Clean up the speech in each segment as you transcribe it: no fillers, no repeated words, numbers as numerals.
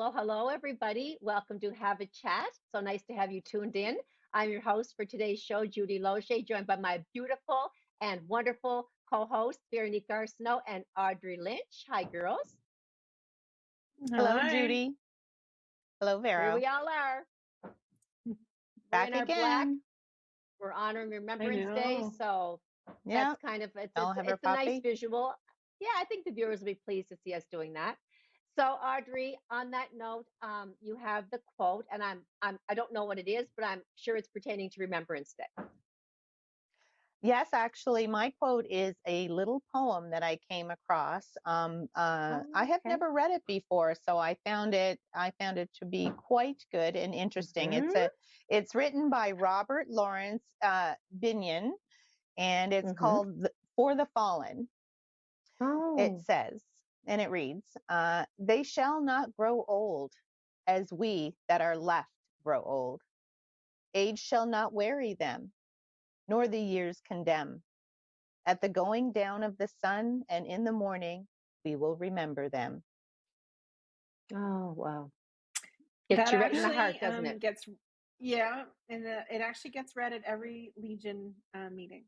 Well, hello, everybody. Welcome to Have a Chat. So nice to have you tuned in. I'm your host for today's show, Judy Losier, joined by my beautiful and wonderful co-hosts, Veronique Arsenault and Audrey Lynch. Hi, girls. Hello, Hi. Judy. Hello, Here Vero. we all are. We're Back in our black. again. We're honoring I Remembrance Day, know. so Yeah, that's kind of I'll have our it's a nice coffee. visual. Yeah, I think the viewers will be pleased to see us doing that. So, Audrey, on that note, you have the quote, and I don't know what it is, but I'm sure it's pertaining to Remembrance Day. Yes, actually, my quote is a little poem that I came across. Oh, I have okay. never read it before, so I found it to be quite good and interesting. Mm-hmm. It's written by Robert Lawrence Binion, and it's Mm-hmm. called For the Fallen. It Oh. says, and it reads, they shall not grow old as we that are left grow old. Age shall not weary them, nor the years condemn. At the going down of the sun and in the morning, we will remember them. Oh, wow. Gets That you right in the heart, actually doesn't it? gets, yeah, and it actually gets read at every Legion meeting.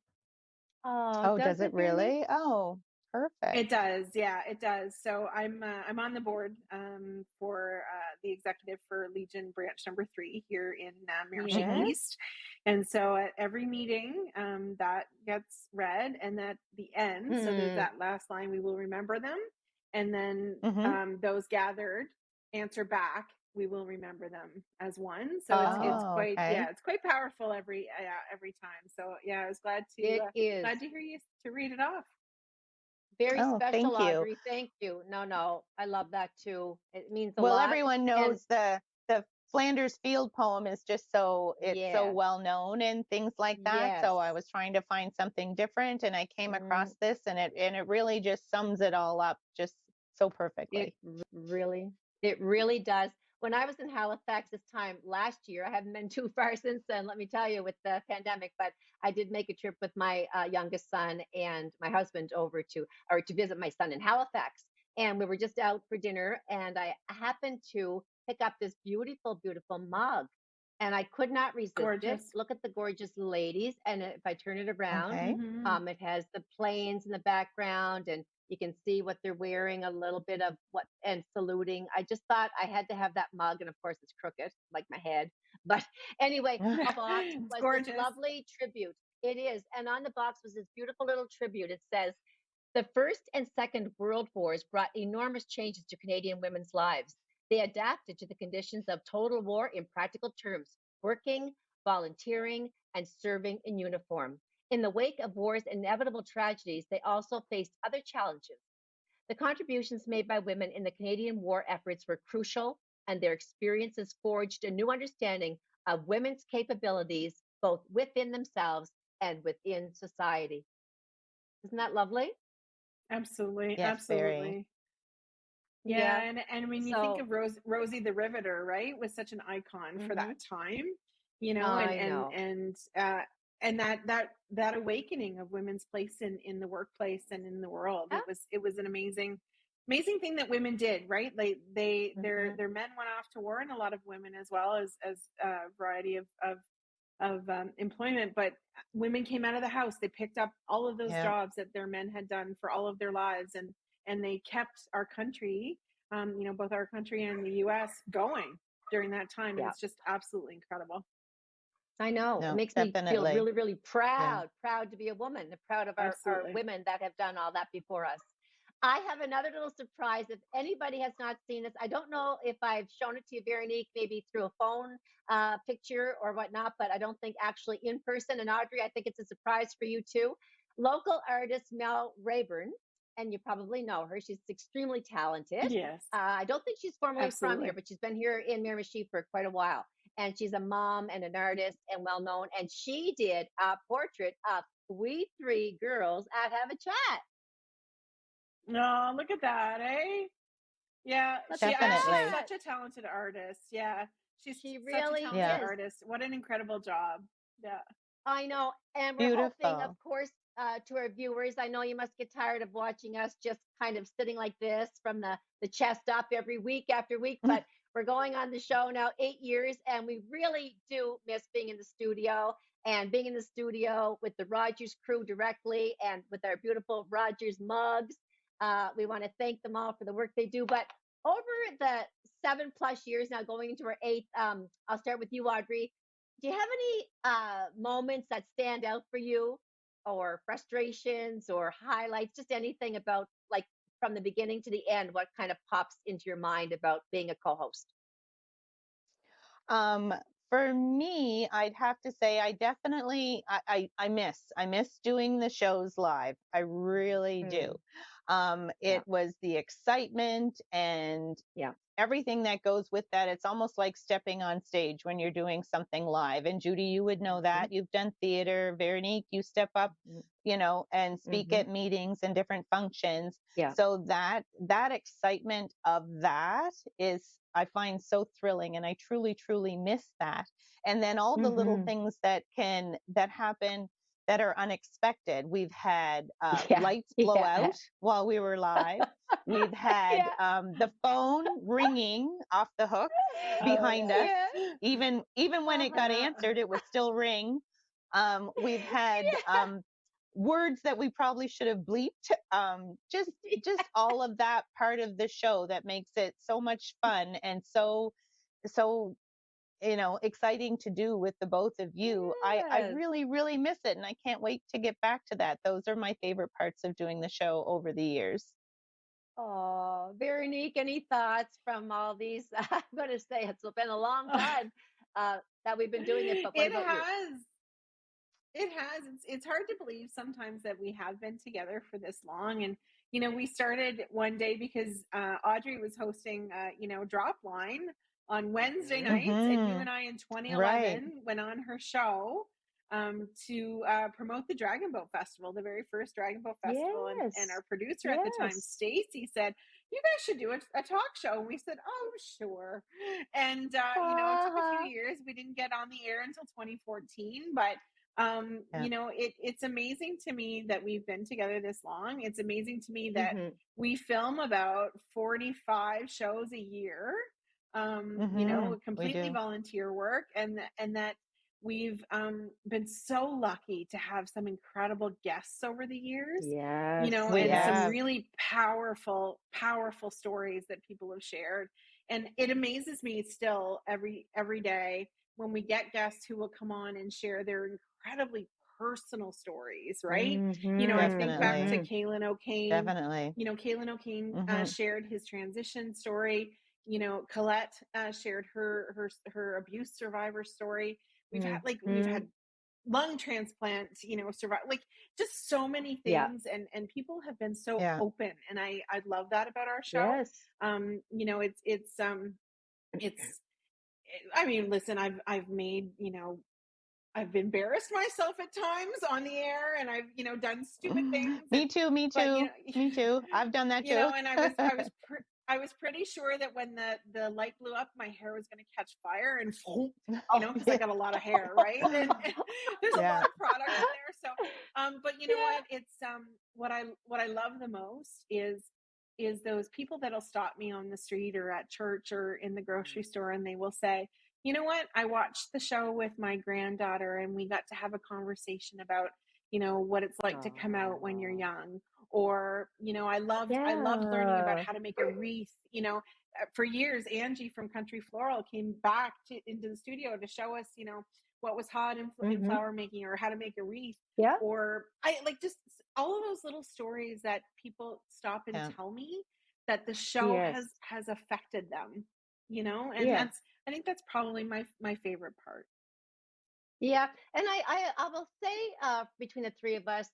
Oh, Oh, does does it, it Veronique? really? Oh, perfect. It does, yeah, it does. So I'm on the board for the executive for Legion Branch Number 3 here in Miramichi Yes. East, and so at every meeting that gets read, and at the end, so there's Mm. that last line, we will remember them, and then Mm-hmm. those gathered answer back, we will remember them as one. So it's Oh, Oh, quite, okay. yeah, it's quite powerful every time. So yeah, I was it is. glad to hear you to read it off. Very Oh, special, thank you. Audrey. Thank you. No, I love that too. It means a Well, lot. everyone And knows the Flanders Field poem is just it's so yes, well known and things like that. yes. So I was trying to find something different, and I came Mm, across this, and it really just sums it all up just so it perfectly. really, it really does. When I was in Halifax this time last year, I haven't been too far since then, let me tell you, with the pandemic, but I did make a trip with my youngest son and my husband over to visit my son in Halifax. And we were just out for dinner, and I happened to pick up this beautiful, beautiful mug. And I could not resist it. Gorgeous. Look at the gorgeous ladies. And if I turn it around, Okay. Mm-hmm. it has the planes in the background, and you can see what they're wearing, a little bit of what, and saluting. I just thought I had to have that mug. And of course, it's crooked, like my head. But anyway, the box It's was this gorgeous. lovely tribute. It is. And on the box was this beautiful little tribute. It says, the First and Second World Wars brought enormous changes to Canadian women's lives. They adapted to the conditions of total war in practical terms, working, volunteering, and serving in uniform. In the wake of war's inevitable tragedies, they also faced other challenges. The contributions made by women in the Canadian war efforts were crucial, and their experiences forged a new understanding of women's capabilities, both within themselves and within society. Isn't that lovely? Absolutely, Yes, very. absolutely. Yeah, Yeah. and when you think So, of Rosie the Riveter, right, was such an icon for mhm, that time, you know, I know. and that awakening of women's place in the workplace and in the world. Yeah. It was an amazing thing that women did, right? Like Hmm. their men went off to war, and a lot of women as well as a variety of employment, but women came out of the house. They picked up all of those Yeah. jobs that their men had done for all of their lives, and they kept our country, both our country and the U.S. going during that time, and Yeah. it's just absolutely incredible. I know. It No, makes me feel definitely. really, really Yeah. proud to be a woman, and proud of our Absolutely. women that have done all that before us. I have another little surprise. If anybody has not seen this, I don't know if I've shown it to you, Veronique, maybe through a phone picture or whatnot, but I don't think actually in person. And Audrey, I think it's a surprise for you too. Local artist Mel Rayburn, and you probably know her. She's extremely talented. Yes, I don't think she's formally from here, absolutely. but she's been here in Miramichi for quite a while. And she's a mom and an artist and well known. And she did a portrait of we three girls at Have a Chat. No, look at that, eh? Yeah, Look at she's Definitely. that. such a talented artist. Yeah, she's She such a really talented Yeah. is. artist. What an incredible job. Yeah. I know. And we're hoping, of Beautiful. course, to our viewers, I know you must get tired of watching us just kind of sitting like this from the chest up every week after week, but We're going on the show now 8 years, and we really do miss being in the studio and being in the studio with the Rogers crew directly and with our beautiful Rogers mugs. We want to thank them all for the work they do. But over the 7+ years now, going into our eighth, I'll start with you, Audrey. Do you have any moments that stand out for you, or frustrations or highlights, just anything about, like, from the beginning to the end, what kind of pops into your mind about being a co-host? Um, for me, I'd have to say I definitely I miss doing the shows live. I really do. Mm, yeah, It was the excitement and yeah. everything that goes with that. It's almost like stepping on stage when you're doing something live. And Judy, you would know Hmm. that. You've done theater. Veronique, you step up, Hmm. and speak Hmm. at meetings and different functions. Yeah. So that excitement of that is, I find, so thrilling, and I truly, truly miss that. And then all the little Hmm. things that happen that are unexpected. We've had Yeah. lights blow Yeah. out while we were live. We've had Yeah. the phone ringing off the hook Oh behind us. yes. Yeah. Even when it got Uh-huh. answered, it would still ring. We've had Yeah. words that we probably should have bleeped. Just all of that part of the show that makes it so much fun and so exciting to do with the both of you. I Yes. really, really miss it, and I can't wait to get back to that. Those are my favorite parts of doing the show over the years. Oh, Veronique, any thoughts from all these? I'm going to say it's been a long time that we've been doing it, but what It about you? has. It has. It's hard to believe sometimes that we have been together for this long. And we started one day because Audrey was hosting Drop Line on Wednesday Hmm. nights, and you Mm-hmm. and I in Right. 2011 went on her show to promote the Dragon Boat Festival, the very first Dragon Boat Festival. And Yes. our producer at the time, Yes. Stacy, said, "You guys should do a talk show." And we said, "Oh, sure." And it took a few Uh-huh. years. We didn't get on the air until 2014, but Yeah. it's amazing to me that we've been together this long. It's amazing to me that Hmm. we film about 45 shows a year, Mm-hmm. We completely do. volunteer work, and that we've been so lucky to have some incredible guests over the years, Yes. We and some Yes. have. really powerful stories that people have shared. And it amazes me still every day when we get guests who will come on and share their incredibly personal stories, right? Hmm. I think back Definitely. to Hmm. Kaylin O'Kane. Definitely. Kaylin O'Kane Mm-hmm. shared his transition story. Colette shared her abuse survivor story. We've Hmm. had lung transplants, survive, like, just so many Yeah. things, and people have been so Yeah. open, and I love that about our show. Yes. It's I mean, listen, I've made, I've embarrassed myself at times on the air, and I've, done stupid things, Me too. Me but too. Me too. I've done that too. and I was pretty sure that when the light blew up, my hair was going to catch fire and Oh, because I yeah. got a lot of hair, right? And there's a lot Yeah. of product in there. So, but you know Yeah. what? It's what I love the most is those people that'll stop me on the street or at church or in the grocery store, and they will say, "You know what? I watched the show with my granddaughter, and we got to have a conversation about what it's like to come out when you're Oh, young." Or I loved learning about yeah. how to make a wreath. For years, Angie from Country Floral came back into the studio to show us what was hot in Hmm. flower making, or how to make a wreath. Yeah. Or I like just all of those little stories that people stop and Yeah. tell me that the show Yes. has affected them. And Yeah. I think that's probably my favorite part. Yeah. And I will say, between the three of us,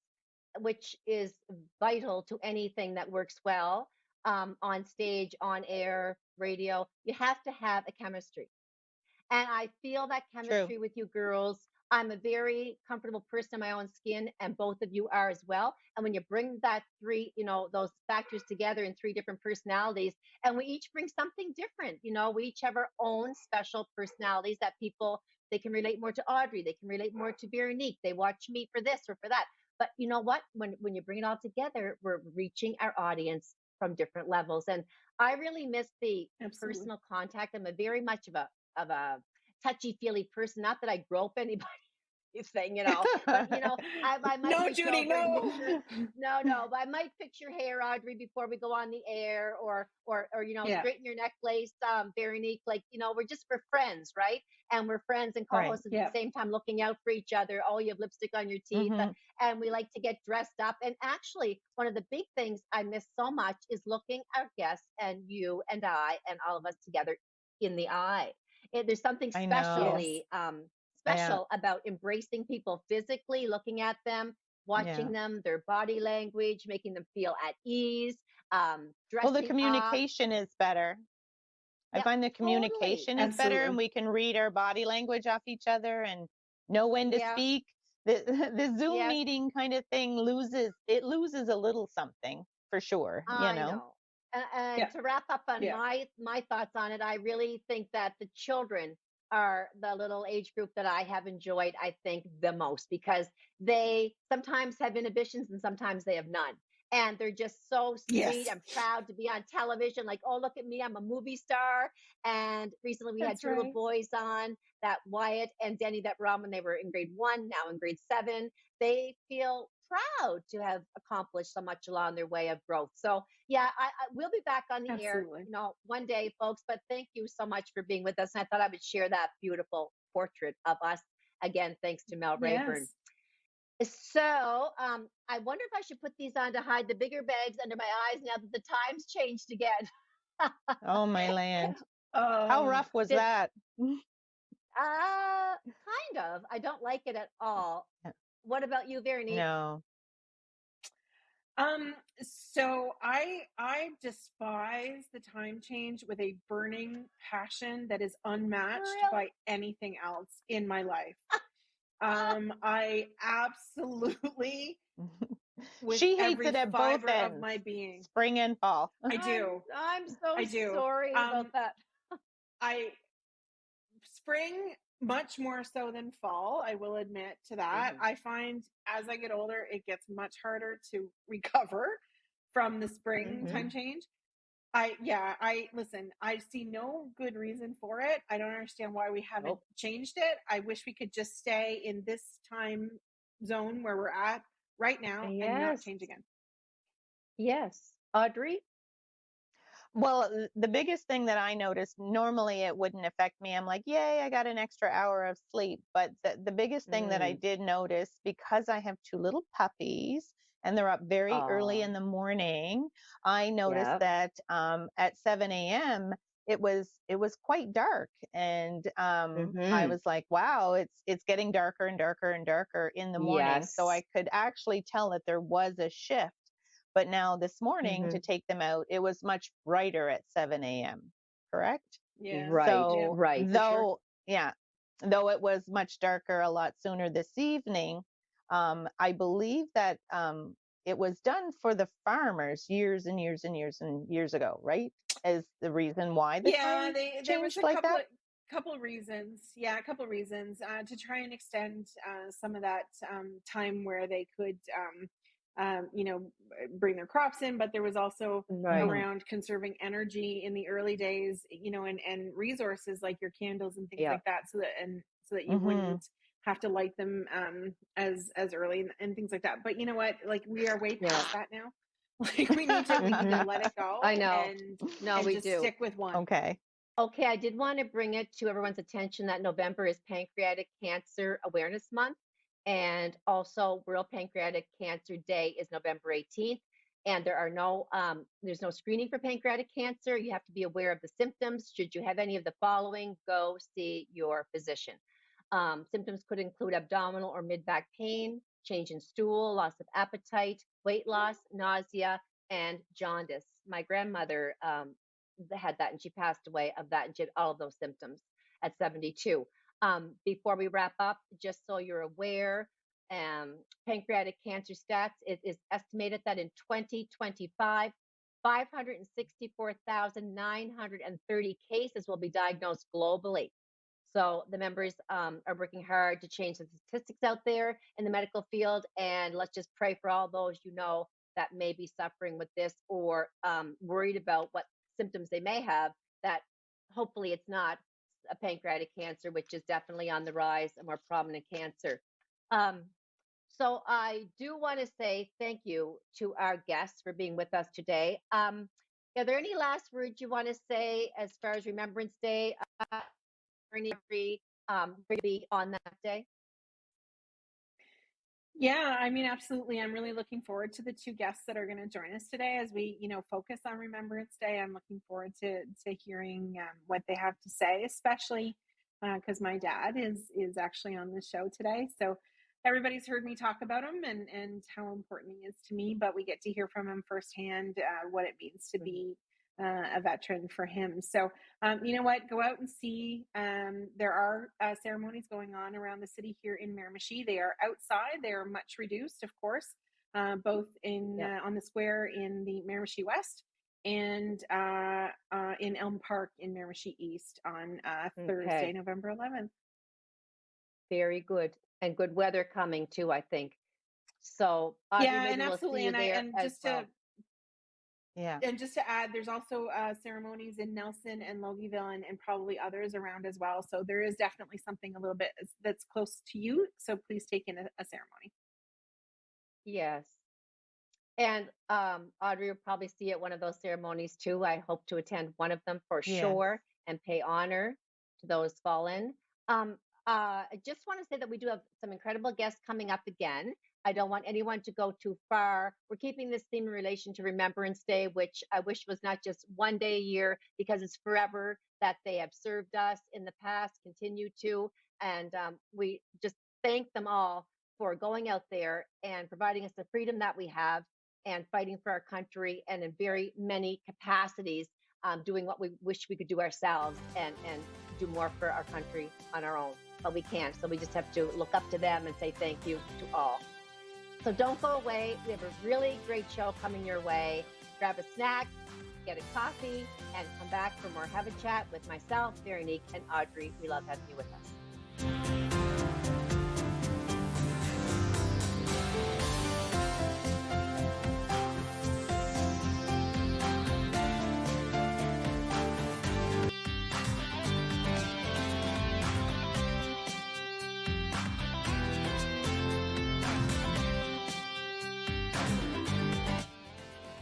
which is vital to anything that works well, on stage, on air, radio, you have to have a chemistry. And I feel that True. chemistry with you girls. I'm a very comfortable person in my own skin, and both of you are as well. And when you bring that three, those factors together in three different personalities, and we each bring something different, we each have our own special personalities that people, they can relate more to Audrey, they can relate more to Veronique, they watch me for this or for that. But you know what? When you bring it all together, we're reaching our audience from different levels. And I really miss the Absolutely. personal contact. I'm a very much of a touchy feely person. Not that I grope anybody thing, but I might No, reach Judy, over and no. no, but I might fix your hair, Audrey, before we go on the air, or Yeah. straighten your necklace, Veronique. Like, we're just for friends, right? And we're friends and Right. co-hosts at Yeah. the same time, looking out for each other. Oh, you have lipstick on your teeth, and we like to get dressed up. And actually, one of the big things I miss so much is looking our guests and you and I and all of us together in the eye. There's something I know. specially Yeah. special about embracing people physically, looking at them, watching them, their body language, making them feel at ease, Well, the dressing up. communication is better. I Yep, find the totally. communication is better, and Absolutely. we can read our body language off each other and know when to Yeah, speak. The Zoom yes, meeting kind of thing loses a little something for sure, I know. And Yeah. to wrap up on Yeah. my thoughts on it, I really think that the children are the little age group that I have enjoyed, I think, the most, because they sometimes have inhibitions and sometimes they have none. And they're just so sweet. Yes. I'm proud to be on television. Like, oh, look at me, I'm a movie star. And recently we had That's two little right. boys on, that Wyatt and Denny, that were on when they were in grade 1, now in grade 7. They feel proud to have accomplished so much along their way of growth. So yeah, I will be back on the air, Absolutely. one day, folks. But thank you so much for being with us. And I thought I would share that beautiful portrait of us again, thanks to Mel Rayburn. Yes. So I wonder if I should put these on to hide the bigger bags under my eyes now that the times changed again. Oh my land. How Oh, rough was Did that? kind of. I don't like it at all. What about you, Veronique? No. so I despise the time change with a burning passion that is unmatched Really? by anything else in my life. I absolutely, with She hates every it at both fiber of ends, my being, spring and fall. I do. I'm so I do. sorry about that. I spring much more so than fall, I will admit to that. Mhm. I find as I get older, it gets much harder to recover from the spring Mhm. time change. I listen, I see no good reason for it. I don't understand why we haven't Nope. changed it. I wish we could just stay in this time zone where we're at right now and not Yes. change again. Yes. Audrey? Well, the biggest thing that I noticed, normally it wouldn't affect me. I'm like, yay, I got an extra hour of sleep. But the biggest thing that I Mm. did notice, because I have two little puppies and they're up very early Oh, in the morning, I noticed yeah. that at 7 a.m. it was quite dark, and I Mhm. was like, wow, it's getting darker and darker and darker in the morning. So I Yes. could actually tell that there was a shift. But now this morning to Mhm. take them out, it was much brighter at 7 a.m. Correct? Yeah. Right. Yeah, So Right. for sure. though it was much darker a lot sooner this evening, I believe that it was done for the farmers years and years and years and years ago, right? Is the reason why the Yeah, time there was changed a like that? couple of reasons. Yeah, a couple of reasons to try and extend some of that time where they could, bring their crops in. But there was also Right. Hmm. around conserving energy in the early days, and resources like your candles and things Yeah. like that, so that you Hmm. wouldn't have to light them as early and things like that. But you know what? Like we are way Yeah. past that now. Like we need to Mhm. let it I go know. and No, and we just do. stick with one. Okay. Okay, I did want to bring it to everyone's attention that November is Pancreatic Cancer Awareness Month, and also World Pancreatic Cancer Day is November 18th. And there's no screening for pancreatic cancer. You have to be aware of the symptoms. Should you have any of the following, go see your physician. Symptoms could include abdominal or mid-back pain, change in stool, loss of appetite, weight loss, nausea, and jaundice. My grandmother had that and she passed away of that, and she had all of those symptoms at 72. Before we wrap up, just so you're aware, pancreatic cancer stats, it is estimated that in 2025, 564,930 cases will be diagnosed globally. So the members are working hard to change the statistics out there in the medical field, and let's just pray for all those that may be suffering with this or worried about what symptoms they may have, that hopefully it's not a pancreatic cancer, which is definitely on the rise, a more prominent cancer. Um, so I do want to say thank you to our guests for being with us today. Are there any last words you want to say as far as Remembrance Day? Or any be on that day? Yeah, I mean, absolutely. I'm really looking forward to the two guests that are going to join us today as we, focus on Remembrance Day. I'm looking forward to hearing what they have to say, especially because my dad is actually on the show today. So everybody's heard me talk about him and how important he is to me, but we get to hear from him firsthand what it means to be a veteran for him. So you know what? Go out and see. There are ceremonies going on around the city here in Miramichi. They are outside. They are much reduced, of course, both in on the square in the Miramichi West and in Elm Park in Miramichi East on Thursday, November 11th. Very good. And good weather coming too, I think. So Audrey, yeah, maybe and we'll absolutely. see you there as well. And just to add, there's also ceremonies in Nelson and Logieville and probably others around as well. So there is definitely something a little bit that's close to you. So please take in a ceremony. Yes. And Audrey will probably see at one of those ceremonies too. I hope to attend one of them for sure and pay honor to those fallen. I just want to say that we do have some incredible guests coming up again. I don't want anyone to go too far. We're keeping this theme in relation to Remembrance Day, which I wish was not just one day a year, because it's forever that they have served us in the past, continue to. And we just thank them all for going out there and providing us the freedom that we have and fighting for our country, and in very many capacities, doing what we wish we could do ourselves and do more for our country on our own. But we can't. So we just have to look up to them and say thank you to all. So don't go away. We have a really great show coming your way. Grab a snack, get a coffee, and come back for more Have a Chat with myself, Veronique, and Audrey. We love having you with us.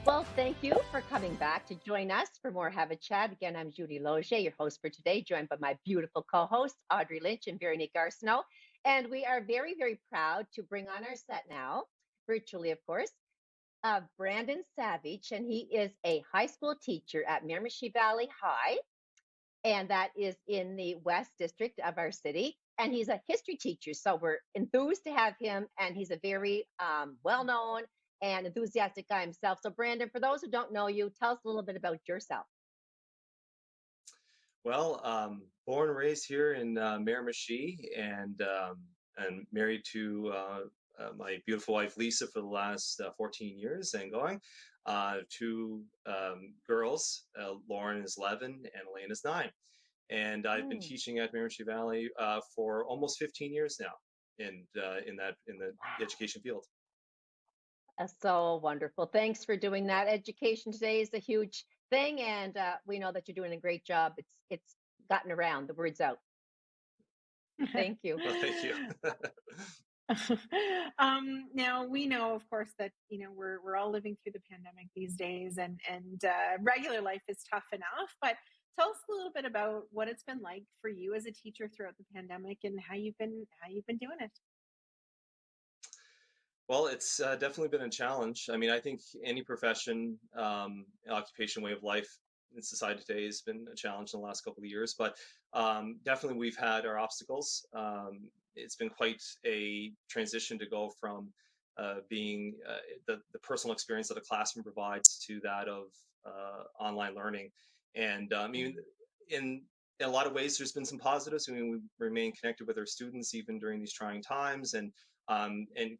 Well, thank you for coming back to join us for more Have a Chat. Again, I'm Judy Losier, your host for today, joined by my beautiful co-hosts, Audrey Lynch and Veronique Arsenault. And we are very, very proud to bring on our set now, virtually, of course, Brandon Savage. And he is a high school teacher at Miramichi Valley High, and that is in the West District of our city. And he's a history teacher, so we're enthused to have him. And he's a very well-known and enthusiastic guy himself. So Brandon, for those who don't know you, tell us a little bit about yourself. Well, born and raised here in Miramichi, and married to my beautiful wife Lisa for the last 14 years and going. Two girls, Lauren is 11 and Elaine is 9. And I've been teaching at Miramichi Valley for almost 15 years now in the education field. So wonderful. Thanks for doing that. Education today is a huge thing, and we know that you're doing a great job. It's gotten around. The word's out. Thank you. Well, thank you. Now we know, of course, that we're all living through the pandemic these days, and regular life is tough enough. But tell us a little bit about what it's been like for you as a teacher throughout the pandemic, and how you've been doing it. Well, it's definitely been a challenge. I mean, I think any profession, occupation, way of life in society today has been a challenge in the last couple of years. But definitely we've had our obstacles. It's been quite a transition to go from being the personal experience that a classroom provides to that of online learning. And I mean, in a lot of ways, there's been some positives. I mean, we remain connected with our students even during these trying times, and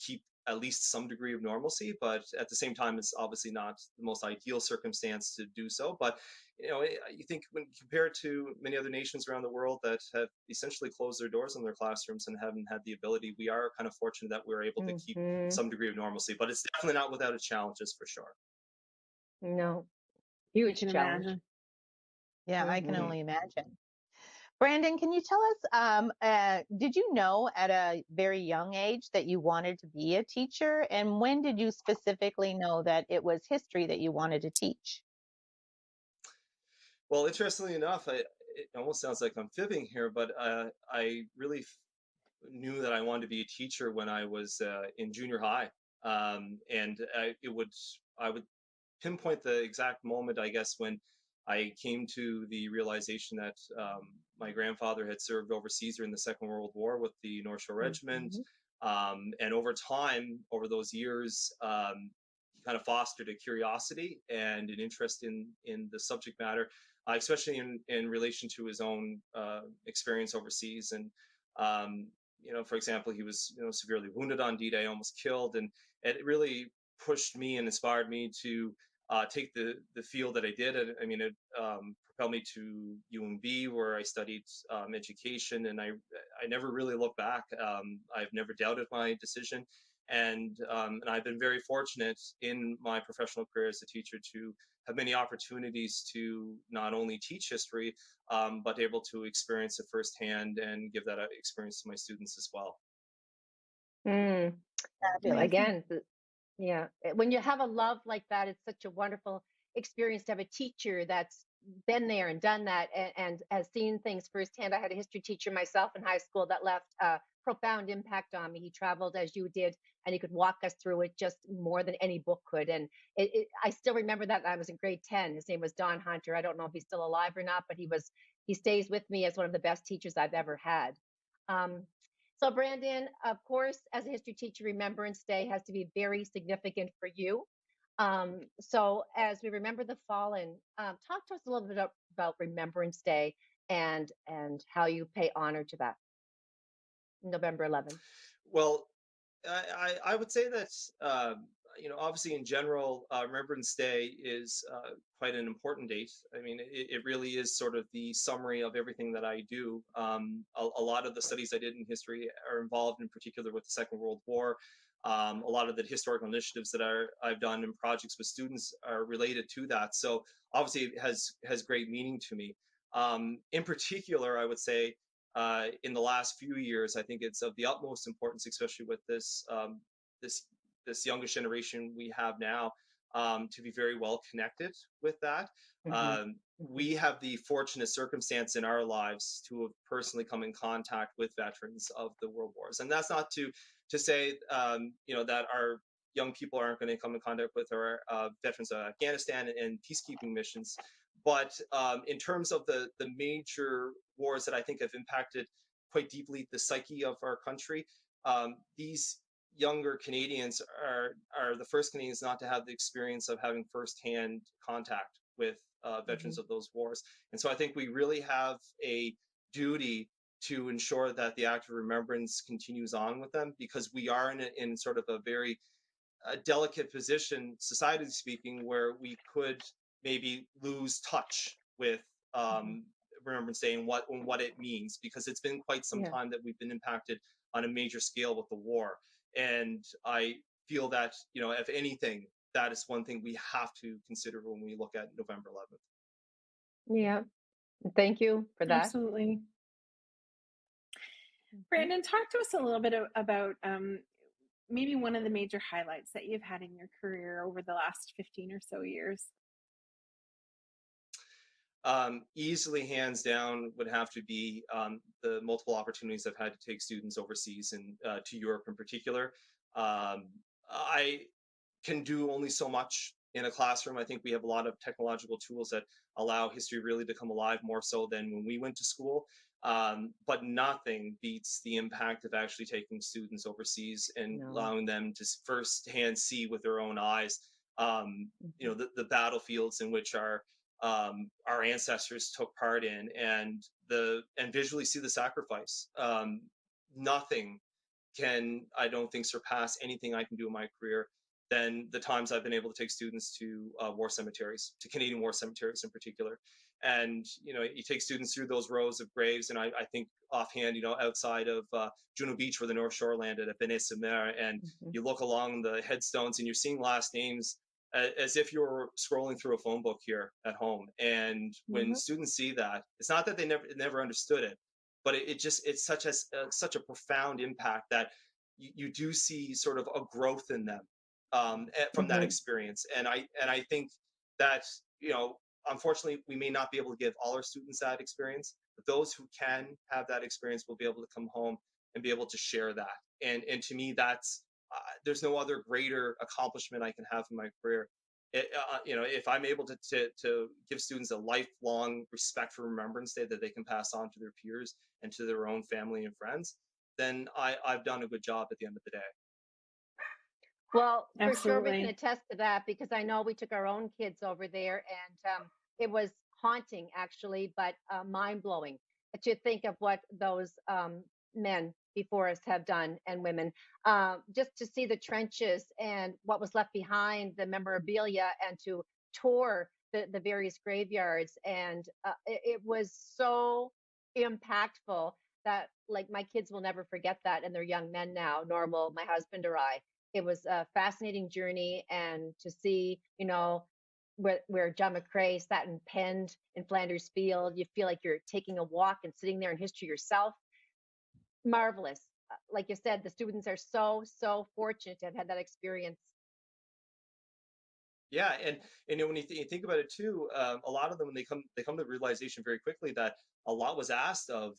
keep at least some degree of normalcy, but at the same time, it's obviously not the most ideal circumstance to do so. But you think when compared to many other nations around the world that have essentially closed their doors on their classrooms and haven't had the ability, we are kind of fortunate that we're able to keep some degree of normalcy. But it's definitely not without its challenges, for sure. No, I huge can challenge. imagine. Yeah, I can only imagine. Brandon, can you tell us, did you know at a very young age that you wanted to be a teacher? And when did you specifically know that it was history that you wanted to teach? Well, interestingly enough, it almost sounds like I'm fibbing here, but I really knew that I wanted to be a teacher when I was in junior high, and I would pinpoint the exact moment, I guess, when I came to the realization that my grandfather had served overseas during the Second World War with the North Shore Regiment, and over time, over those years, he kind of fostered a curiosity and an interest in the subject matter, especially in relation to his own experience overseas. And for example, he was severely wounded on D-Day, almost killed, and it really pushed me and inspired me to take the field that I did. I mean, it propelled me to UMB, where I studied education, and I never really looked back. I've never doubted my decision, and I've been very fortunate in my professional career as a teacher to have many opportunities to not only teach history, but able to experience it firsthand and give that experience to my students as well. Again, yeah, when you have a love like that, it's such a wonderful experience to have a teacher that's been there and done that and has seen things firsthand. I had a history teacher myself in high school that left a profound impact on me. He traveled as you did, and he could walk us through it just more than any book could. And I still remember that. I was in grade 10. His name was Don Hunter. I don't know if he's still alive or not, but he stays with me as one of the best teachers I've ever had. So Brandon, of course, as a history teacher, Remembrance Day has to be very significant for you. So as we remember the fallen, talk to us a little bit about Remembrance Day and how you pay honor to that, November 11th. Well, I would say that obviously in general, Remembrance Day is quite an important date. I mean, it really is sort of the summary of everything that I do. A lot of the studies I did in history are involved in particular with the Second World War. A lot of the historical initiatives that I've done in projects with students are related to that. So obviously it has great meaning to me. In particular, I would say in the last few years, I think it's of the utmost importance, especially with this youngest generation we have now, to be very well connected with that. We have the fortunate circumstance in our lives to have personally come in contact with veterans of the world wars, and that's not to say that our young people aren't going to come in contact with our veterans of Afghanistan and peacekeeping missions. But in terms of the major wars that I think have impacted quite deeply the psyche of our country, these younger Canadians are the first Canadians not to have the experience of having firsthand contact with veterans of those wars. And so I think we really have a duty to ensure that the act of remembrance continues on with them, because we are in sort of a very delicate position, society speaking, where we could maybe lose touch with Remembrance Day and what it means, because it's been quite some time that we've been impacted on a major scale with the war. And I feel that, if anything, that is one thing we have to consider when we look at November 11th. Yeah. Thank you for that. Absolutely. Brandon, talk to us a little bit about maybe one of the major highlights that you've had in your career over the last 15 or so years. Easily, hands down, would have to be the multiple opportunities I've had to take students overseas and to Europe in particular. I can do only so much in a classroom. I think we have a lot of technological tools that allow history really to come alive more so than when we went to school. But nothing beats the impact of actually taking students overseas and allowing them to firsthand see with their own eyes, the battlefields in which our ancestors took part in, and visually see the sacrifice. Nothing I don't think, surpass anything I can do in my career than the times I've been able to take students to war cemeteries, to Canadian war cemeteries in particular. And, you take students through those rows of graves. And I think offhand, outside of Juno Beach, where the North Shore landed at Benet-sur-Mer, and you look along the headstones and you're seeing last names as if you're scrolling through a phone book here at home. And when students see that, it's not that they never understood it, but it's such a profound impact that you do see sort of a growth in them from that experience. And I think that, unfortunately, we may not be able to give all our students that experience, but those who can have that experience will be able to come home and be able to share that. And to me, that's there's no other greater accomplishment I can have in my career. If I'm able to give students a lifelong respect for Remembrance Day that they can pass on to their peers and to their own family and friends, then I've done a good job at the end of the day. Well, for sure we Absolutely. can attest to that, because I know we took our own kids over there, and it was haunting, actually, but mind-blowing to think of what those men before us have done, and women. Just to see the trenches and what was left behind, the memorabilia, and to tour the various graveyards. And it was so impactful that, like, my kids will never forget that, and they're young men now, nor will my husband or I. It was a fascinating journey, and to see, where John McCrae sat and penned in Flanders Field, you feel like you're taking a walk and sitting there in history yourself. Marvelous. Like you said, the students are so fortunate to have had that experience. Yeah, and when you think about it too, a lot of them, when they come to the realization very quickly that a lot was asked of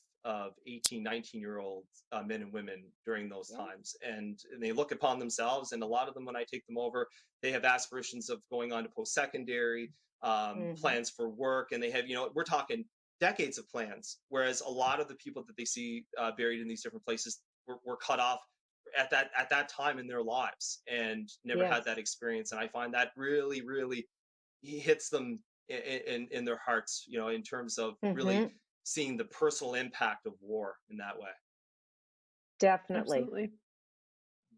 18, 19-year-old men and women during those times, and they look upon themselves. And a lot of them, when I take them over, they have aspirations of going on to post-secondary, plans for work, and they have, we're talking decades of plans. Whereas a lot of the people that they see buried in these different places were cut off at that time in their lives and never had that experience. And I find that really, really hits them in their hearts, in terms of really seeing the personal impact of war in that way. Definitely. Absolutely.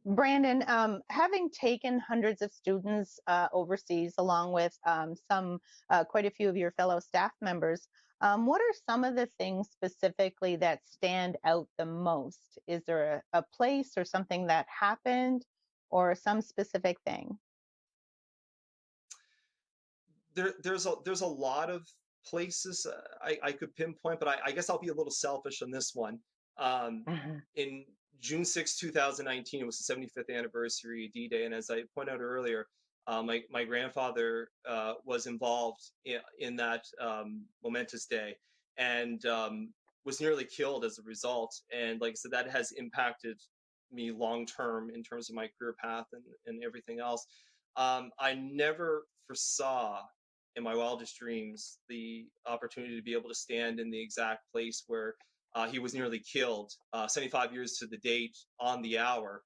Brandon, having taken hundreds of students overseas, along with quite a few of your fellow staff members, what are some of the things specifically that stand out the most? Is there a place or something that happened, or some specific thing? There's a lot of places I could pinpoint, but I guess I'll be a little selfish on this one. In June 6, 2019, it was the 75th anniversary of D-Day, and as I pointed out earlier, my grandfather was involved in that momentous day, and was nearly killed as a result. And like I said, that has impacted me long term in terms of my career path and everything else. I never foresaw in my wildest dreams the opportunity to be able to stand in the exact place where he was nearly killed, 75 years to the date on the hour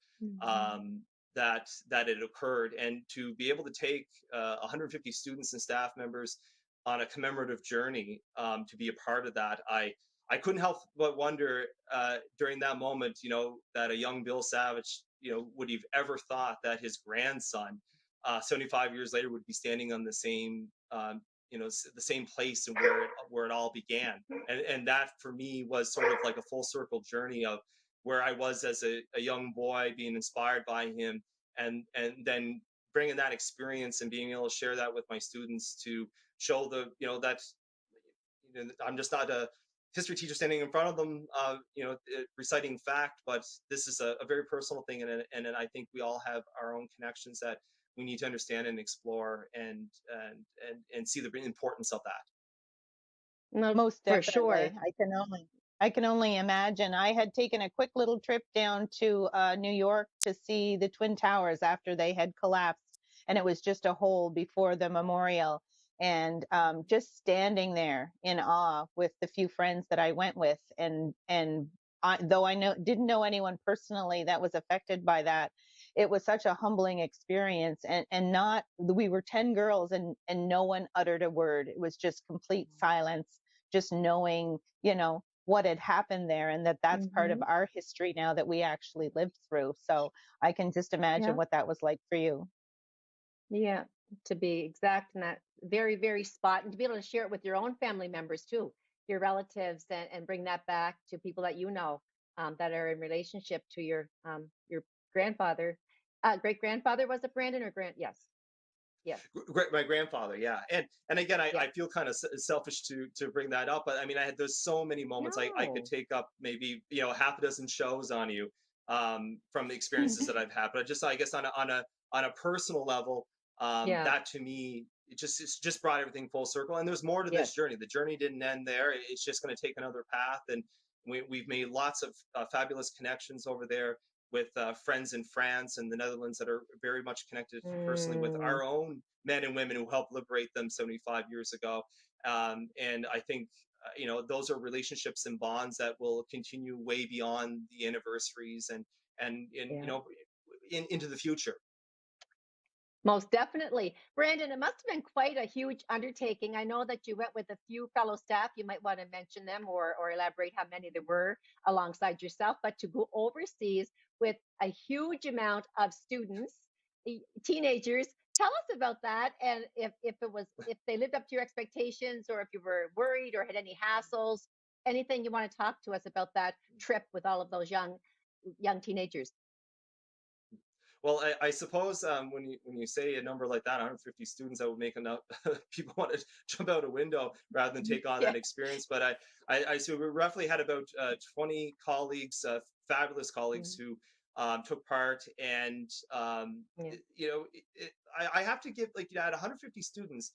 that it occurred. And to be able to take 150 students and staff members on a commemorative journey to be a part of that, I couldn't help but wonder during that moment, that a young Bill Savage, would have ever thought that his grandson 75 years later would be standing on the same the same place and where it all began. And that for me was sort of like a full circle journey of where I was as a young boy, being inspired by him, and then bringing that experience and being able to share that with my students to show that I'm just not a history teacher standing in front of them, reciting fact, but this is a very personal thing, and I think we all have our own connections that we need to understand and explore and see the importance of that. No, Most for definitely. sure. I can only imagine. I had taken a quick little trip down to New York to see the Twin Towers after they had collapsed, and it was just a hole before the memorial. And just standing there in awe with the few friends that I went with, and though I didn't know anyone personally that was affected by that, it was such a humbling experience. And not, we were 10 girls, and no one uttered a word. It was just complete silence, just knowing, what had happened there, and that's part of our history now that we actually lived through. So I can just imagine Yeah. what that was like for you. Yeah, to be exact, and that very, very spot, and to be able to share it with your own family members too, your relatives, and bring that back to people that you know, that are in relationship to your grandfather, great grandfather. Was it Brandon or Grant? Yes, yes, My grandfather, yeah, and again, yeah. I feel kind of selfish to bring that up, but I mean, there's so many moments I could No. take up maybe half a dozen shows on you, from the experiences that I've had, but just I guess on a personal level, Yeah. that to me it's just brought everything full circle, and there's more to this Yes. journey. The journey didn't end there; it's just going to take another path, and we've made lots of fabulous connections over there with friends in France and the Netherlands that are very much connected personally with Mm, our own men and women who helped liberate them 75 years ago. And I think, those are relationships and bonds that will continue way beyond the anniversaries and yeah. into the future. Most definitely. Brandon, it must have been quite a huge undertaking. I know that you went with a few fellow staff. You might want to mention them or elaborate how many there were alongside yourself, but to go overseas with a huge amount of students, teenagers. Tell us about that, and if they lived up to your expectations, or if you were worried or had any hassles. Anything you want to talk to us about that trip with all of those young teenagers? Well, I suppose when you say a number like that, 150 students, that would make enough people want to jump out a window rather than take on Yeah. that experience. But I so we roughly had about 20 colleagues, fabulous colleagues Mm, who took part, and yeah. I have to give, like, at 150 students,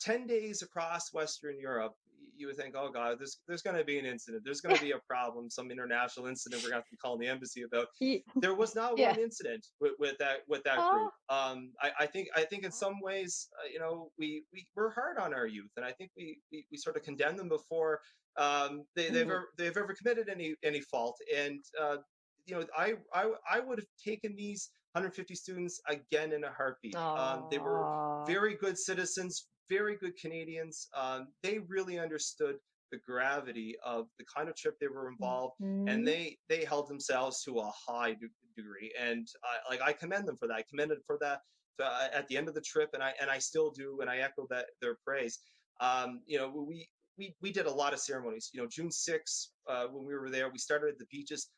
10 days across Western Europe. You would think, oh God, there's going to be an incident. There's going to be a problem, some international incident we're going to have to call the embassy about. Ye- There was not Yeah. one incident with that group. Oh. I think in some ways, we're hard on our youth, and I think we sort of condemn them before Mhm. they've ever committed any fault. And I would have taken these 150 students again in a heartbeat. They were Oh. very good citizens, very good Canadians. They really understood the gravity of the kind of trip they were involved, and Mhm. they held themselves to a high degree. And I commend them for that. I commended for that at the end of the trip, and I still do, and I echo that their praise. We did a lot of ceremonies. June 6th, when we were there, we started at the beaches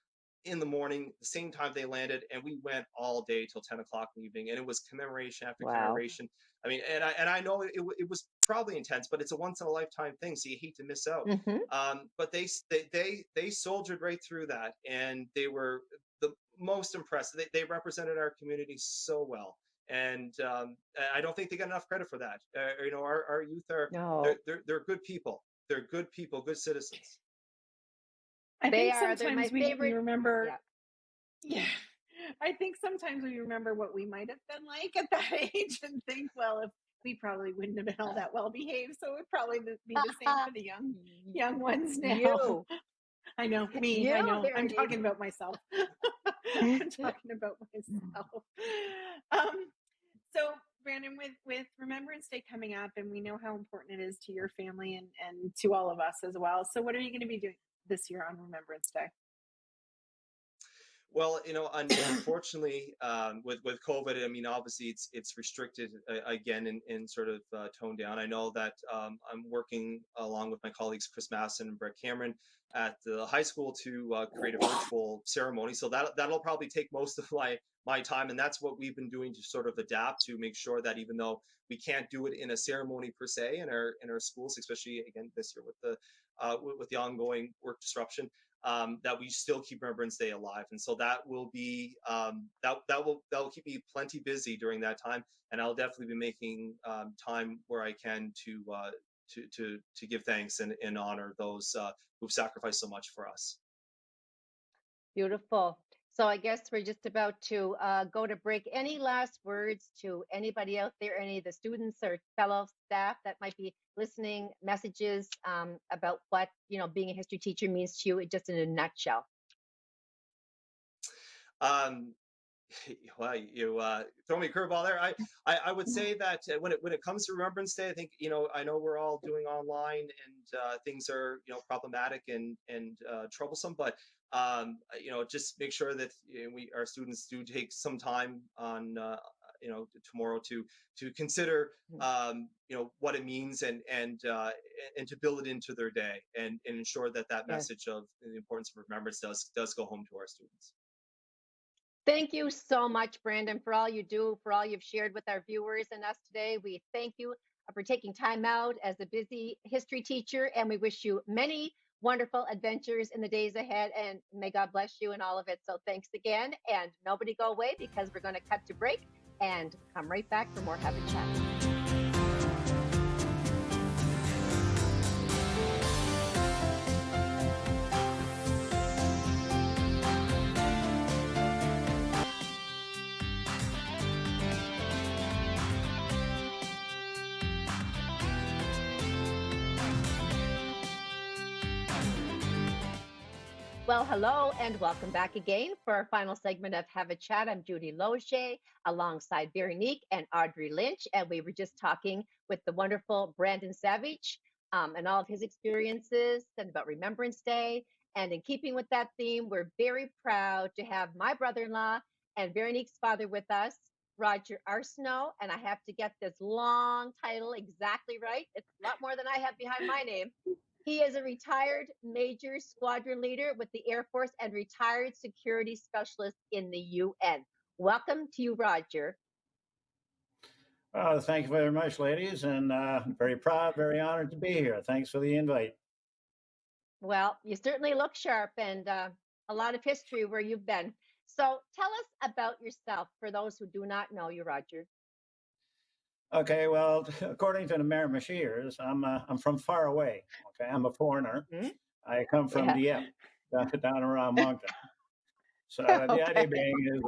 in the morning, the same time they landed, and we went all day till 10 o'clock in the evening, and it was commemoration after Wow. commemoration. I mean, and I know it was probably intense, but it's a once in a lifetime thing, so you hate to miss out. Mhm. But they soldiered right through that, and they were the most impressive. They represented our community so well, and I don't think they get enough credit for that. Our youth are No, they're good people. They're good people, good citizens. I they think are. They're sometimes my we favorite. remember, Yeah. yeah. I think sometimes we remember what we might have been like at that age and think, well, if we probably wouldn't have been all that well behaved, so it would probably be the same for the young ones now. You, I know, me, I you, know. I'm Verity. talking about myself. I'm talking about myself. Um, so Brandon, with Remembrance Day coming up, and we know how important it is to your family and to all of us as well. So what are you going to be doing this year on Remembrance Day? Well, unfortunately, with COVID, I mean, obviously it's restricted again and sort of toned down. I know that I'm working along with my colleagues Chris Masson and Brett Cameron at the high school to create a virtual ceremony. So that'll probably take most of my time, and that's what we've been doing to sort of adapt to make sure that even though we can't do it in a ceremony per se in our schools, especially again this year with the ongoing work disruption, that we still keep Remembrance Day alive. And so that will be that will keep me plenty busy during that time, and I'll definitely be making time where I can to give thanks and honor those who've sacrificed so much for us. Beautiful. So I guess we're just about to go to break. Any last words to anybody out there, any of the students or fellow staff that might be listening, messages about what, being a history teacher means to you, just in a nutshell? Um, Well, you throw me a curveball there. I would say that when it comes to Remembrance Day, I think I know we're all doing online and things are problematic and troublesome, but just make sure that our students do take some time on tomorrow to consider what it means and to build it into their day and ensure that Yes. message of the importance of remembrance does go home to our students. Thank you so much, Brandon, for all you do, for all you've shared with our viewers and us today. We thank you for taking time out as a busy history teacher, and we wish you many wonderful adventures in the days ahead, and may God bless you in all of it. So thanks again, and nobody go away because we're going to cut to break and come right back for more Have a Chat. Well, hello and welcome back again for our final segment of Have a Chat. I'm Judy Losier alongside Veronique and Audrey Lynch, and we were just talking with the wonderful Brandon Savage and all of his experiences and about Remembrance Day. And in keeping with that theme, we're very proud to have my brother-in-law and Veronique's father with us, Roger Arsenault. And I have to get this long title exactly right. It's a lot more than I have behind my name. He is a retired Major Squadron Leader with the Air Force and retired security specialist in the UN. Welcome to you, Roger. Thank you very much, ladies, and very proud, very honored to be here. Thanks for the invite. Well, you certainly look sharp and a lot of history where you've been. So tell us about yourself for those who do not know you, Roger. Okay, well, according to the Miramichiers, I'm from far away. Okay, I'm a foreigner. Mm-hmm. I come from Dieppe, down around Moncton. So the idea being is,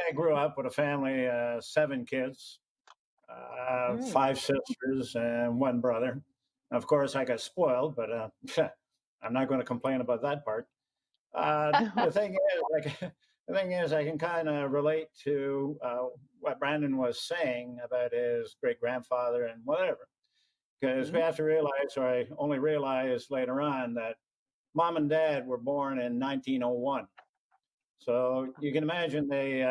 I grew up with a family, 7 kids, 5 sisters, and 1 brother. Of course, I got spoiled, but I'm not going to complain about that part. The thing is, I can kind of relate to what Brandon was saying about his great grandfather and whatever, because we have to realize, or I only realized later on, that Mom and Dad were born in 1901. So you can imagine they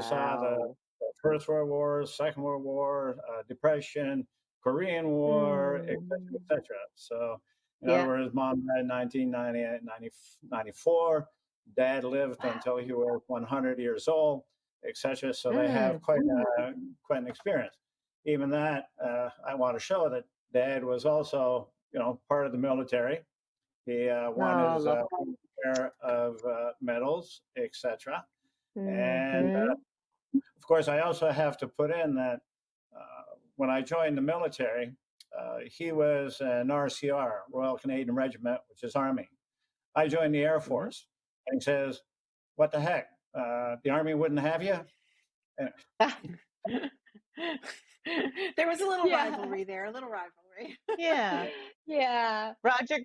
saw the First World War, Second World War, Depression, Korean War, et cetera, et cetera. So in other words, Mom died in 1994. Dad lived until he was 100 years old, et cetera. So they have quite an experience. Even that, I want to show that Dad was also, part of the military. He won his share of medals, etc. And of course, I also have to put in that when I joined the military, he was an RCR, Royal Canadian Regiment, which is Army. I joined the Air Force, and he says, "What the heck? The Army wouldn't have you?" And, there was a little rivalry there, a little rivalry. Yeah. Roger,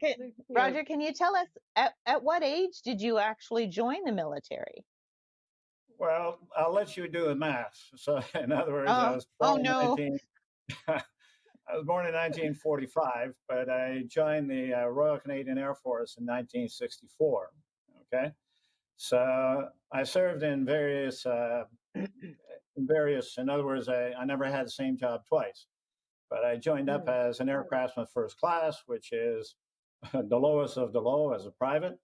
can you tell us at what age did you actually join the military? Well, I'll let you do the math. So, in other words, I was born in 1945, but I joined the Royal Canadian Air Force in 1964. Okay, so I served in various. In other words, I never had the same job twice. But I joined up as an aircraftsman first class, which is the lowest of the low as a private.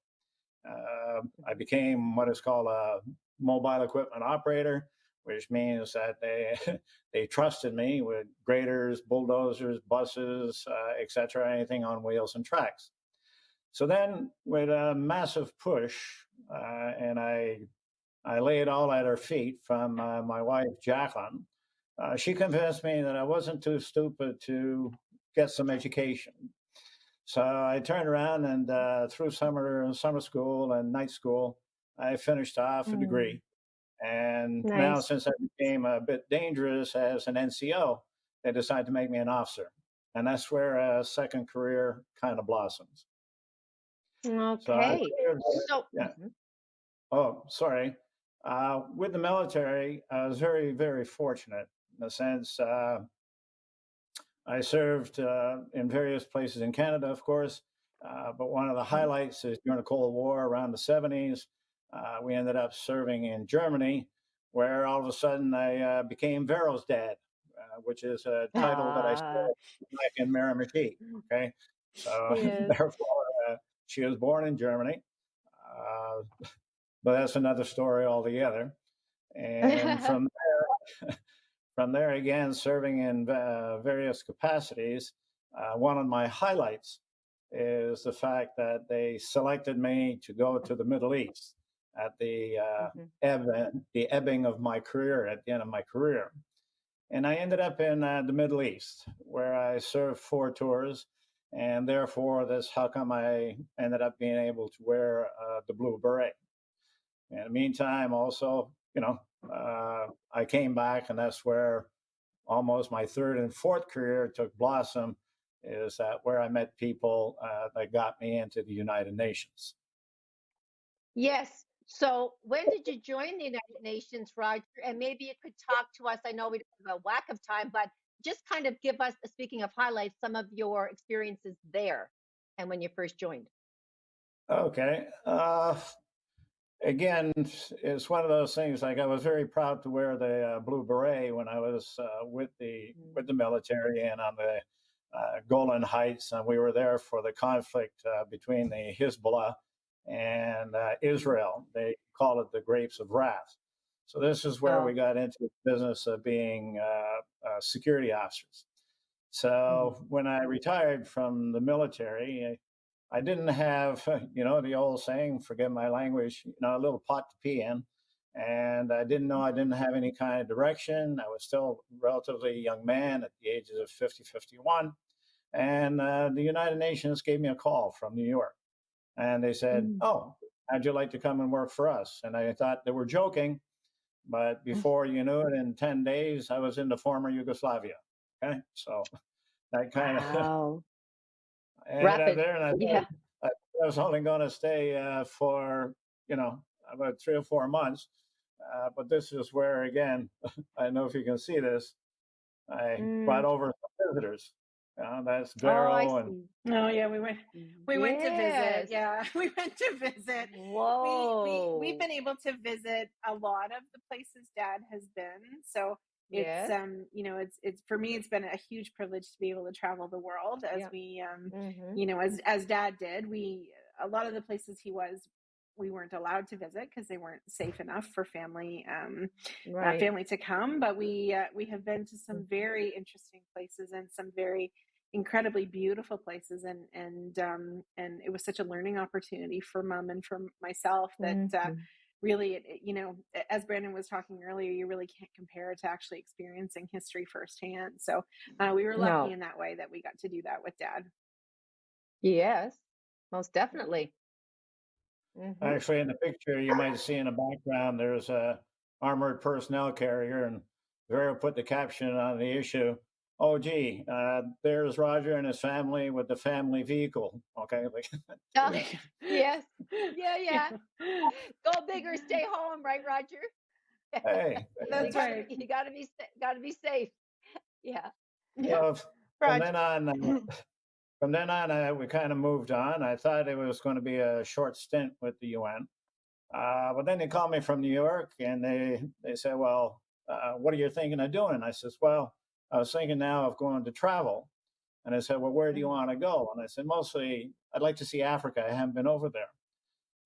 I became what is called a mobile equipment operator, which means that they trusted me with graders, bulldozers, buses, etc., anything on wheels and tracks. So then, with a massive push, and I lay it all at her feet from my wife, Jacqueline. She convinced me that I wasn't too stupid to get some education. So I turned around and through summer school and night school, I finished off a degree. And now, since I became a bit dangerous as an NCO, they decided to make me an officer. And that's where a second career kind of blossoms. Okay. Oh, sorry. With the military, I was very, very fortunate in the sense I served in various places in Canada, of course, but one of the highlights is during the Cold War around the 70s, we ended up serving in Germany, where all of a sudden I became Vero's dad, which is a title that I Ah, still like in Miramichi. Okay. So yes. therefore, she was born in Germany, uh, but that's another story altogether. And from there, again, serving in various capacities, one of my highlights is the fact that they selected me to go to the Middle East at Mhm. the ebbing of my career, at the end of my career. And I ended up in the Middle East, where I served 4 tours. And therefore, that's how come I ended up being able to wear the blue beret. In the meantime, also, I came back, and that's where almost my third and fourth career took blossom. Is that where I met people that got me into the United Nations? Yes. So when did you join the United Nations, Roger? And maybe you could talk to us. I know we don't have a whack of time, but just kind of give us, speaking of highlights, some of your experiences there and when you first joined. Okay. Again, it's one of those things. Like I was very proud to wear the blue beret when I was with the military and on the Golan Heights, and we were there for the conflict between the Hezbollah and Israel. They call it the Grapes of Wrath. So this is where we Oh, got into the business of being security officers. mhm. So when I retired from the military, I didn't have, the old saying, forgive my language, a little pot to pee in. And I didn't know I didn't have any kind of direction. I was still a relatively young man at the ages of 50, 51. And the United Nations gave me a call from New York. And they said, Mm. "Oh, how'd you like to come and work for us?" And I thought they were joking. But before you knew it, in 10 days, I was in the former Yugoslavia. Okay. So that kind of Wow. I ended up Rapid. there, and I Yeah. thought I was only going to stay for about 3 or 4 months. But this is where, again, I don't know if you can see this. I brought Mm. over some visitors. That's Oh, I Vero and see. Oh yeah, we went to visit. Yes. Yeah, we went to visit. We've Whoa. been able to visit a lot of the places Dad has been. So it's Yes. it's for me it's been a huge privilege to be able to travel the world as Yeah. we Hmm. as Dad did. We a lot of the places he was we weren't allowed to visit because they weren't safe enough for Right. family to come, but we have been to some Mhm. very interesting places and some very incredibly beautiful places, and it was such a learning opportunity for Mom and for myself that Mhm. really as Brandon was talking earlier, you really can't compare it to actually experiencing history firsthand. So we were lucky No. in that way that we got to do that with Dad. Yes. Most definitely. Hmm. actually in the picture you might see in the background there's a armored personnel carrier, and Vero put the caption on the issue. Oh, gee, there's Roger and his family with the family vehicle. Okay, like, Oh, yes. Yeah, yeah. Yeah. Go big or stay home, right, Roger? hey, You That's gotta right. you gotta be gotta be safe. Yeah. Yeah. so from Roger. then on, we kind of moved on. I thought it was going to be a short stint with the UN. But then they called me from New York, and they said, "Well, what are you thinking of doing?" I says, "Well, I was thinking now of going to travel." And I said, "Well, where do you Mhm. want to go?" And I said, "Mostly, I'd like to see Africa. I haven't been over there."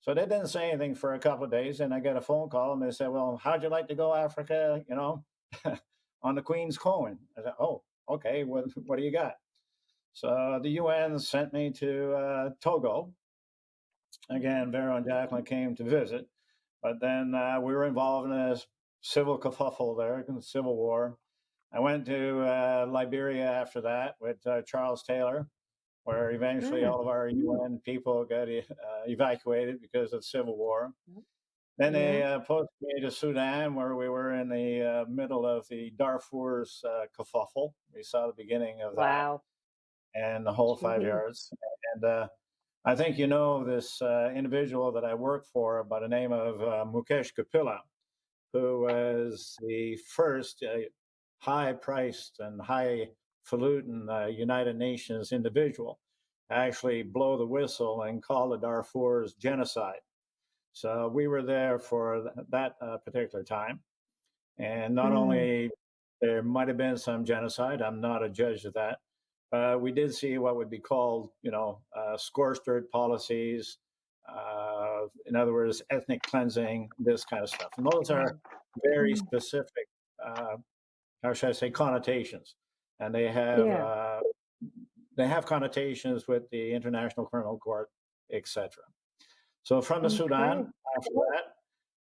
So they didn't say anything for a couple of days, and I got a phone call, and they said, "Well, how'd you like to go Africa? On the Queen's Coin?" I said, "Oh, okay. What do you got?" So the UN sent me to Togo. Mhm. Again, Vero and Jacqueline came to visit, but then we were involved in a civil kerfuffle there, in the Civil War. I went to Liberia after that with Charles Taylor, where eventually Mm. all of our UN people got evacuated because of civil war. Then they Yeah. posted me to Sudan, where we were in the middle of the Darfur's kerfuffle. We saw the beginning of that Wow. and the whole five Gee. yards. And I think you know this individual that I work for by the name of Mukesh Kapila. who was the first high-priced and highfalutin United Nations individual to actually blow the whistle and call the Darfurs genocide. So we were there for that particular time. And not only there might have been some genocide, I'm not a judge of that. We did see what would be called, scorched earth policies. In other words, ethnic cleansing, this kind of stuff. And those are very specific, how should I say, connotations. And they have connotations with the International Criminal Court, etc. So from the Sudan, after that,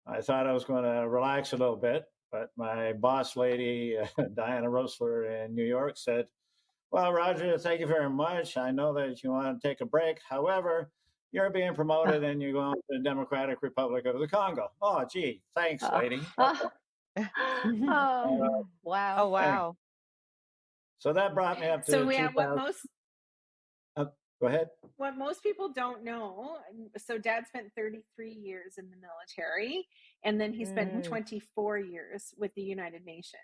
I thought I was going to relax a little bit, but my boss lady, Diana Rosler in New York, said, "Well, Roger, thank you very much. I know that you want to take a break. However, you're being promoted and you're going to the Democratic Republic of the Congo." Oh, gee, thanks, lady. Oh, wow. Oh, wow. So that brought me up to So yeah, 2000. Go ahead. what most people don't know, so Dad spent 33 years in the military, and then he spent 24 years with the United Nations.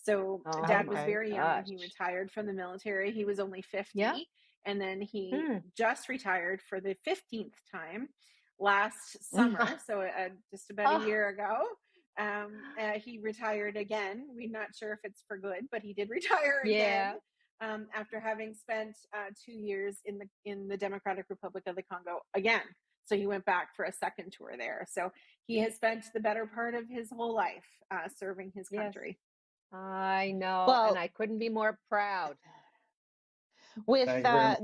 So Dad was very young when he retired from the military. He was only 50. Yeah. And then he just retired for the 15th time last summer. So just about a year ago, he retired again. We're not sure if it's for good, but he did retire again. After having spent 2 years in the Democratic Republic of the Congo again. So he went back for a second tour there. So he has spent the better part of his whole life serving his country. I know, Well, and I couldn't be more proud. With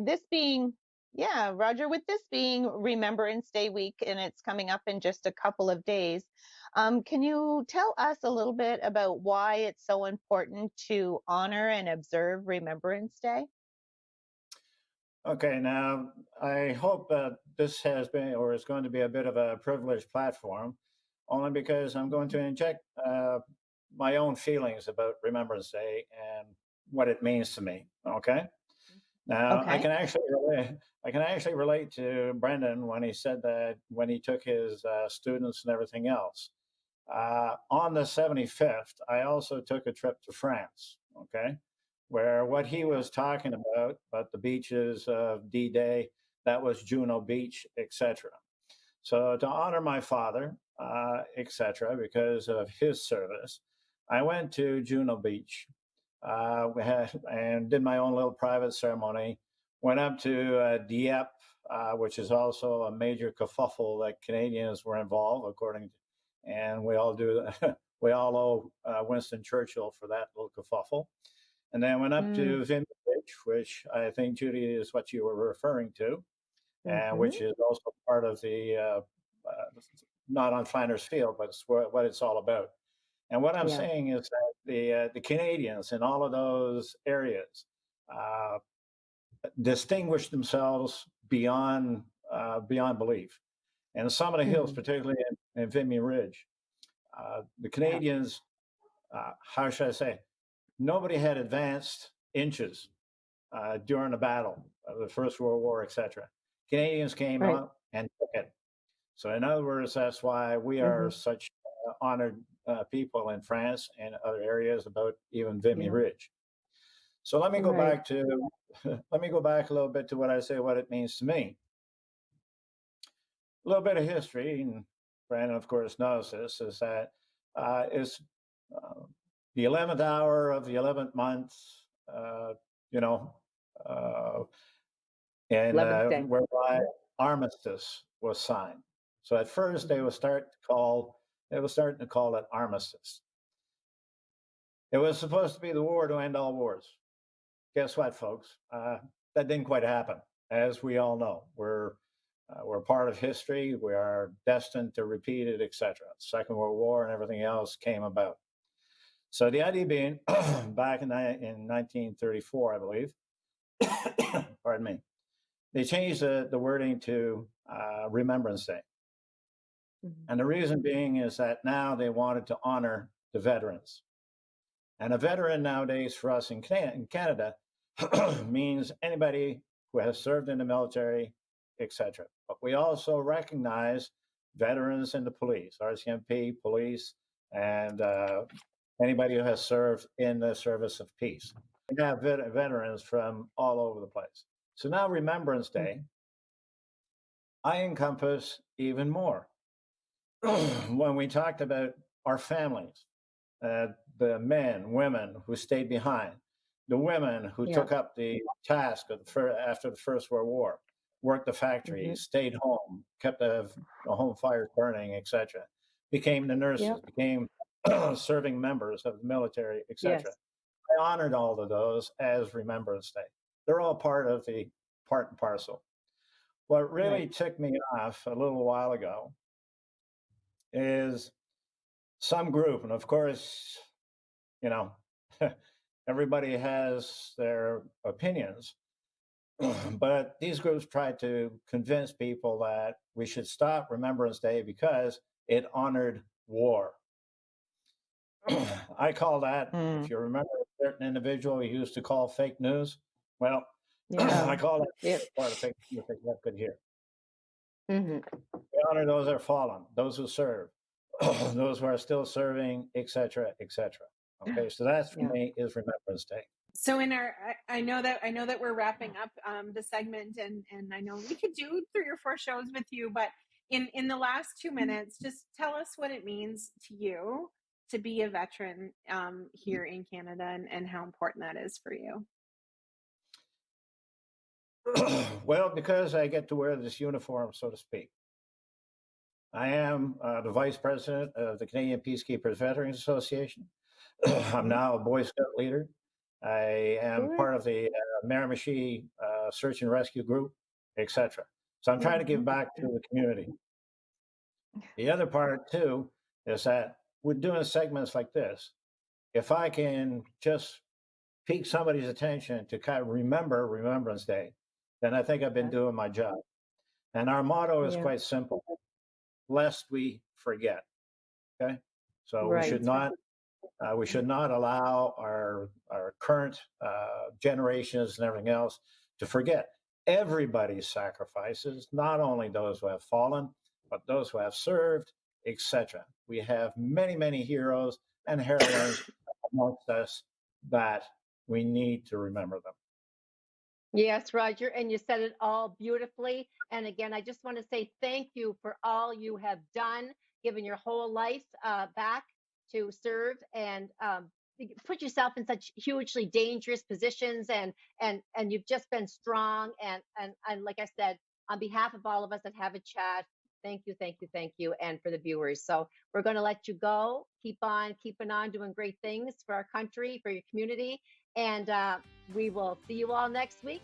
this being, Roger, with this being Remembrance Day week, and it's coming up in just a couple of days, can you tell us a little bit about why it's so important to honor and observe Remembrance Day? Okay, now I hope that this has been or is going to be a bit of a privileged platform, only because I'm going to inject my own feelings about Remembrance Day and what it means to me. Okay. Now I can actually relate to Brendan when he said that when he took his students and everything else. On the 75th, I also took a trip to France. Okay, where what he was talking about the beaches of D-Day, that was Juno Beach, etc. So to honor my father, etc., because of his service, I went to Juno Beach. And did my own little private ceremony. Went up to Dieppe, which is also a major kerfuffle that Canadians were involved, according to, and we all do. We all owe Winston Churchill for that little kerfuffle. And then went up to Vimy Ridge, which I think, Judy, is what you were referring to, and which is also part of the not on Flanders Field, but it's what it's all about. And what I'm saying is that the Canadians in all of those areas distinguish themselves beyond belief. And some of the hills, particularly in Vimy Ridge, the Canadians, how should I say, nobody had advanced inches during the battle, the First World War, etc. Canadians came out and took it. So in other words, that's why we are such honored people in France and other areas about even Vimy Ridge. So let me go back a little bit to what I say, what it means to me. A little bit of history, and Brandon, of course, knows this, is that it's the 11th hour of the 11th month, and whereby armistice was signed. So at first they were starting to call it armistice. It was supposed to be the war to end all wars. Guess what, folks? That didn't quite happen, as we all know. We're part of history. We are destined to repeat it, etc. Second World War and everything else came about. So the idea being, back in 1934, I believe, pardon me, they changed the wording to Remembrance Day. And the reason being is that now they wanted to honor the veterans. And a veteran nowadays for us in Canada means anybody who has served in the military, etc. But we also recognize veterans in the police, RCMP, police, and anybody who has served in the service of peace. We have veterans from all over the place. So now Remembrance Day, I encompass even more. When we talked about our families, the men, women who stayed behind, the women who took up the task of after the First World War, worked the factories, stayed home, kept the home fires burning, etc., became the nurses, became serving members of the military, etc. I honored all of those as Remembrance Day. They're all part of the part and parcel. What really ticked me off a little while ago is some group, and of course, you know, everybody has their opinions, but these groups tried to convince people that we should stop Remembrance Day because it honored war. I call that, if you remember a certain individual we used to call fake news, well, I call that part of fake news that you could hear. We honor those that are fallen, those who serve, those who are still serving, etc., etc. Okay, so that's for me is Remembrance Day. So in our, I know that we're wrapping up the segment, and I know we could do 3 or 4 shows with you, but in the last 2 minutes, just tell us what it means to you to be a veteran here in Canada, and how important that is for you. Well, because I get to wear this uniform, so to speak. I am the vice president of the Canadian Peacekeepers Veterans Association. I'm now a Boy Scout leader. I am part of the Miramichi search and rescue group, etc. So I'm trying to give back to the community. The other part too is that we're doing segments like this. If I can just pique somebody's attention to kind of remember Remembrance Day, then I think I've been doing my job. And our motto is quite simple: lest we forget. Okay, so we should not allow our current generations and everything else to forget everybody's sacrifices, not only those who have fallen, but those who have served, etc. We have many, many heroes and heroines amongst us that we need to remember them. Yes, Roger, and you said it all beautifully. And again, I just want to say thank you for all you have done, given your whole life back to serve, and put yourself in such hugely dangerous positions, and you've just been strong. And like I said, on behalf of all of us that have a chat, thank you, and for the viewers. So we're going to let you go. Keep on keeping on, doing great things for our country, for your community, and we will see you all next week.